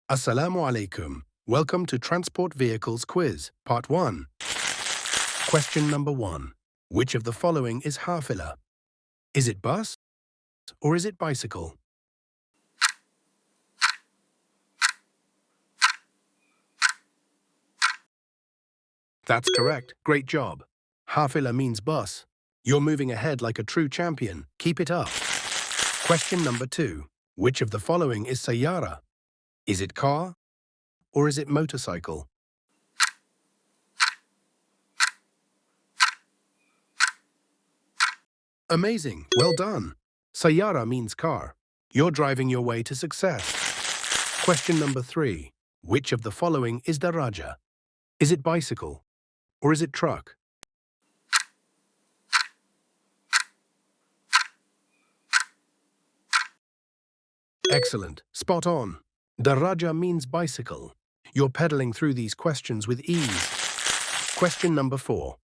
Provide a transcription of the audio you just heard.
Assalamu alaikum. Welcome to Transport Vehicles Quiz, Part 1. Question number 1. Which of the following is Hafila? Is it bus or is it bicycle? That's correct. Great job. Hafila means bus. You're moving ahead like a true champion. Keep it up. Question number 2. Which of the following is Sayyarah? Is it car or is it motorcycle? Amazing. Well done. Sayyarah means car. You're driving your way to success. Question number 3. Which of the following is Daraja? Is it bicycle or is it truck? Excellent. Spot on. Daraja means bicycle. You're pedaling through these questions with ease. Question number 4.